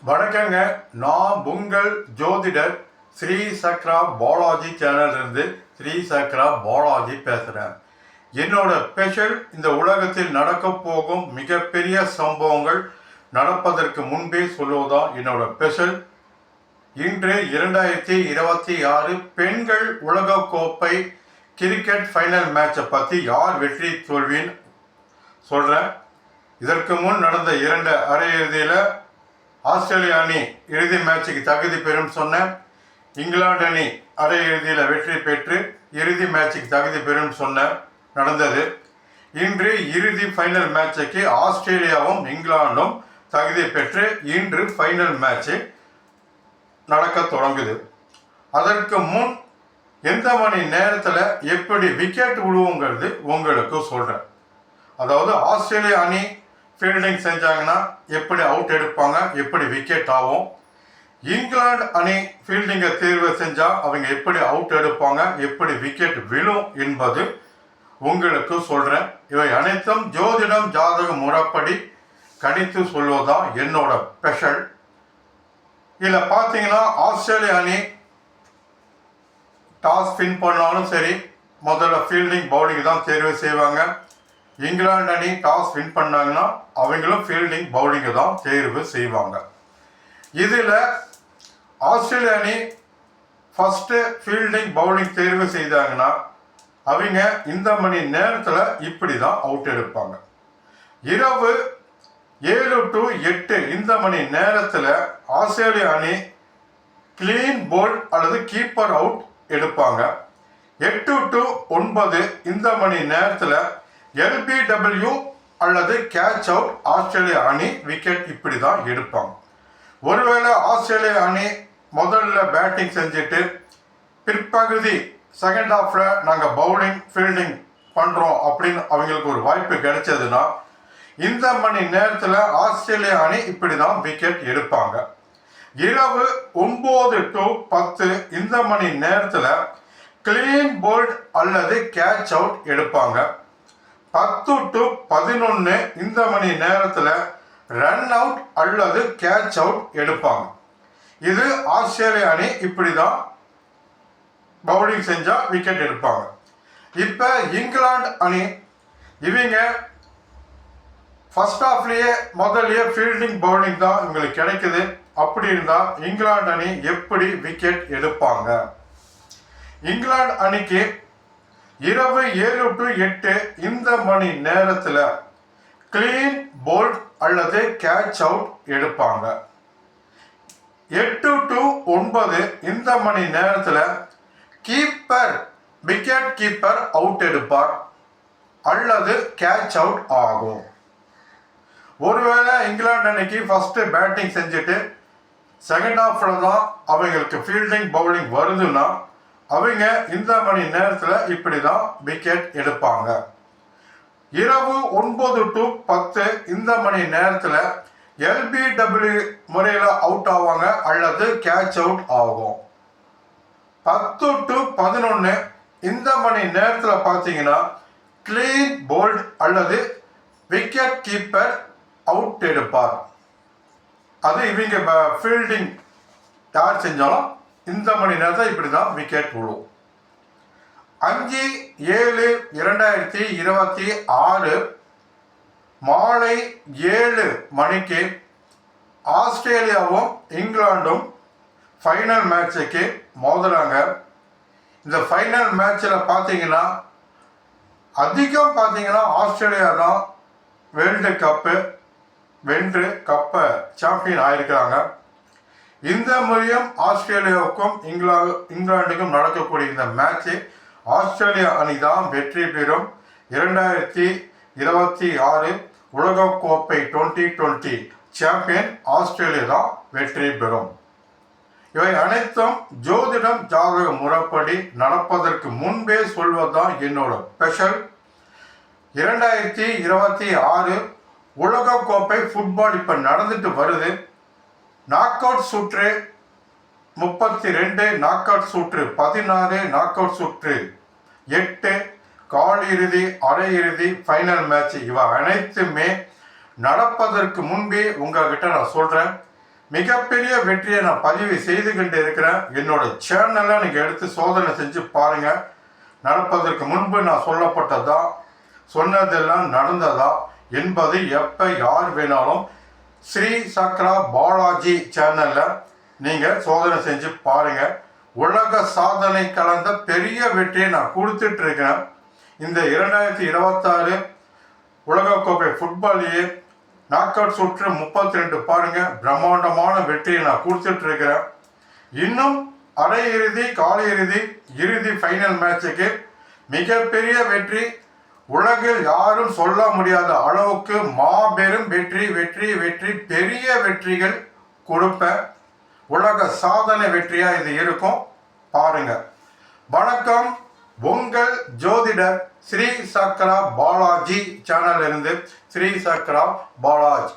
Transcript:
வணக்கங்க. நான் உங்கள் ஜோதிடர் ஸ்ரீ சக்ரா பாலாஜி சேனலிருந்து ஸ்ரீ சக்ரா பாலாஜி பேசுகிறேன். என்னோட ஸ்பெஷல் இந்த உலகத்தில் நடக்க போகும் மிகப்பெரிய சம்பவங்கள் நடப்பதற்கு முன்பே சொல்லுவதுதான் என்னோட ஸ்பெஷல். இன்று 2026 பெண்கள் உலகக்கோப்பை கிரிக்கெட் ஃபைனல் மேட்சை பற்றி யார் வெற்றி தோல்வின்னு சொல்கிறேன். இதற்கு முன் நடந்த 2 அரையிறுதியில் ஆஸ்திரேலியா அணி இறுதி மேட்சுக்கு தகுதி பெறும் சொன்னேன். இங்கிலாந்து அணி அரையிறுதியில் வெற்றி பெற்று இறுதி மேட்சுக்கு தகுதி பெறும் சொன்ன நடந்தது. இன்று இறுதி ஃபைனல் மேட்சுக்கு ஆஸ்திரேலியாவும் இங்கிலாந்தும் தகுதி பெற்று இன்று ஃபைனல் மேட்ச்சு நடக்க தொடங்குது. அதற்கு முன் எந்த மணி நேரத்தில் எப்படி விக்கெட் விழுவுங்கிறது உங்களுக்கு சொல்கிறேன். அதாவது ஆஸ்திரேலியா அணி ஃபீல்டிங் செஞ்சாங்கன்னா எப்படி அவுட் எடுப்பாங்க, எப்படி விக்கெட் ஆகும். இங்கிலாந்து அணி ஃபீல்டிங்கை தேர்வு செஞ்சால் அவங்க எப்படி அவுட் எடுப்பாங்க, எப்படி விக்கெட் விழும் என்பது உங்களுக்கு சொல்கிறேன். இவை அனைத்தும் ஜோதிடம் ஜாதக முறைப்படி கணித்து சொல்வதுதான் என்னோட ஸ்பெஷல். இதில் பார்த்தீங்கன்னா ஆஸ்திரேலியா அணி டாஸ் வின் பண்ணாலும் சரி முதல்ல ஃபீல்டிங் பவுலிங் தான் தேர்வு செய்வாங்க. இங்கிலாந்து அணி டாஸ் வின் பண்ணாங்கன்னா அவங்களும் ஃபீல்டிங் பவுலிங்கை தான் தேர்வு செய்வாங்க. இதில் ஆஸ்திரேலியா அணி ஃபஸ்ட்டு ஃபீல்டிங் பவுலிங் தேர்வு செய்தாங்கன்னா அவங்க இந்த மணி நேரத்தில் இப்படி தான் அவுட் எடுப்பாங்க. இரவு 7 to 8 இந்த மணி நேரத்தில் ஆஸ்திரேலியா அணி கிளீன் போல்ட் அல்லது கீப்பர் அவுட் எடுப்பாங்க. 8 to 9 இந்த மணி நேரத்தில் LBW அல்லது கேட்ச் அவுட் ஆஸ்திரேலியா அணி விக்கெட் இப்படி தான் எடுப்பாங்க. ஒருவேளை ஆஸ்திரேலியா அணி முதல்ல பேட்டிங் செஞ்சுட்டு பிற்பகுதி செகண்ட் ஹாஃபில் நாங்கள் பவுலிங் ஃபீல்டிங் பண்ணுறோம் அப்படின்னு அவங்களுக்கு ஒரு வாய்ப்பு கிடைச்சதுன்னா இந்த மணி நேரத்தில் ஆஸ்திரேலியா அணி இப்படி தான் விக்கெட் எடுப்பாங்க. இரவு 9 to 10 இந்த மணி நேரத்தில் கிளீன் போல்ட் அல்லது கேட்ச் அவுட் எடுப்பாங்க. 10 to 11 இந்த மணி நேரத்தில் ரன் அவுட் அல்லது கேட்ச் அவுட் எடுப்பாங்க. இது ஆஸ்திரேலியா அணி இப்படி தான் பவுலிங் செஞ்சால் விக்கெட் எடுப்பாங்க. இப்போ இங்கிலாந்து அணி இவங்க ஃபர்ஸ்ட் ஹாஃப்லேயே முதல்லையே ஃபீல்டிங் பவுலிங் தான் இவங்களுக்கு கிடைக்குது. அப்படி இருந்தால் இங்கிலாந்து அணி எப்படி விக்கெட் எடுப்பாங்க? இங்கிலாந்து அணிக்கு இரவு 7 to 8 இந்த மணி நேரத்தில் கிளீன் போல்ட் அல்லது கேட்ச் அவுட் எடுப்பாங்க. 8 to 9 இந்த மணி நேரத்தில் கீப்பர் விக்கெட் கீப்பர் அவுட் எடுப்பார் அல்லது கேட்ச் அவுட் ஆகும். ஒருவேளை இங்கிலாந்து அணிக்கு ஃபஸ்ட்டு பேட்டிங் செஞ்சுட்டு செகண்ட் ஹாஃபில் தான் அவங்களுக்கு ஃபீல்டிங் பவுலிங் வருதுன்னா அவங்க இந்த மணி நேரத்தில் இப்படி தான் விக்கெட் எடுப்பாங்க. இரவு 9 to 10 இந்த மணி நேரத்தில் LBW முறையில் அவுட் ஆவாங்க அல்லது கேட்ச் அவுட் ஆகும். 10 to 11 இந்த மணி நேரத்தில் பார்த்தீங்கன்னா கிளீன் போல்ட் அல்லது விக்கெட் கீப்பர் அவுட் எடுப்பார். அது இவங்க ஃபீல்டிங் யார் செஞ்சாலும் இந்த மணி நேரத்தில் இப்படி தான் விக்கெட் விழும். 5/7/2026 மாலை 7 மணிக்கு ஆஸ்திரேலியாவும் இங்கிலாண்டும் ஃபைனல் மேட்சுக்கு மோதுறாங்க. இந்த ஃபைனல் மேட்சில் பார்த்தீங்கன்னா அதிகம் பார்த்தீங்கன்னா ஆஸ்திரேலியா தான் வேர்ல்டு கப்பு வென்று கப்பை சாம்பியன் ஆயிருக்கிறாங்க. இந்த முறையும் ஆஸ்திரேலியாவுக்கும் இங்கிலாந்துக்கும் நடக்கக்கூடிய இந்த மேட்ச்சு ஆஸ்திரேலியா அணி தான் வெற்றி பெறும். 2026 உலகக்கோப்பை 2020 சாம்பியன் ஆஸ்திரேலியா தான் வெற்றி பெறும். இவை அனைத்தும் ஜோதிடம் ஜாதக முறைப்படி நடப்பதற்கு முன்பே சொல்வதுதான் என்னோட ஸ்பெஷல். 2026 உலகக்கோப்பை ஃபுட்பால் இப்போ நடந்துட்டு வருது. நாக் அவுட் சுற்று 32, நாக் அவுட் சுற்று 16, நாக் அவுட் சுற்று 8, கால் இறுதி, அரையிறுதி, ஃபைனல் மேட்ச் இவை அனைத்துமே நடப்பதற்கு முன்பே உங்ககிட்ட நான் சொல்கிறேன். மிகப்பெரிய வெற்றியை நான் பதிவு செய்து கொண்டு இருக்கிறேன். என்னோட சேனலை நீங்கள் எடுத்து சோதனை செஞ்சு பாருங்க. நடப்பதற்கு முன்பு நான் சொல்லப்பட்டதா, சொன்னதெல்லாம் நடந்ததா என்பது எப்போ யார் வேணாலும் ஸ்ரீ சக்ரா பாலாஜி சேனலில் நீங்கள் சோதனை செஞ்சு பாருங்க. உலக சாதனை கலந்த பெரிய வெற்றியை நான் கொடுத்துட்டு இருக்கேன். இந்த 2026 உலகக்கோப்பை ஃபுட்பால்லையே நாக் அவுட் சுற்று 32 பாருங்க, பிரம்மாண்டமான வெற்றியை நான் கொடுத்துட்டு இருக்கிறேன். இன்னும் அரையிறுதி, காலியிறுதி, இறுதி ஃபைனல் மேட்சுக்கு மிகப்பெரிய வெற்றி, உலகில் யாரும் சொல்ல முடியாத அளவுக்கு மாபெரும் வெற்றி வெற்றி வெற்றி பெரிய வெற்றிகள் கொடுப்பேன். உலக சாதனை வெற்றியா இது இருக்கும் பாருங்க. வணக்கம், உங்கள் ஜோதிடர் ஸ்ரீ சக்ரா பாலாஜி சேனல் இருந்து ஸ்ரீ சக்ரா பாலாஜி.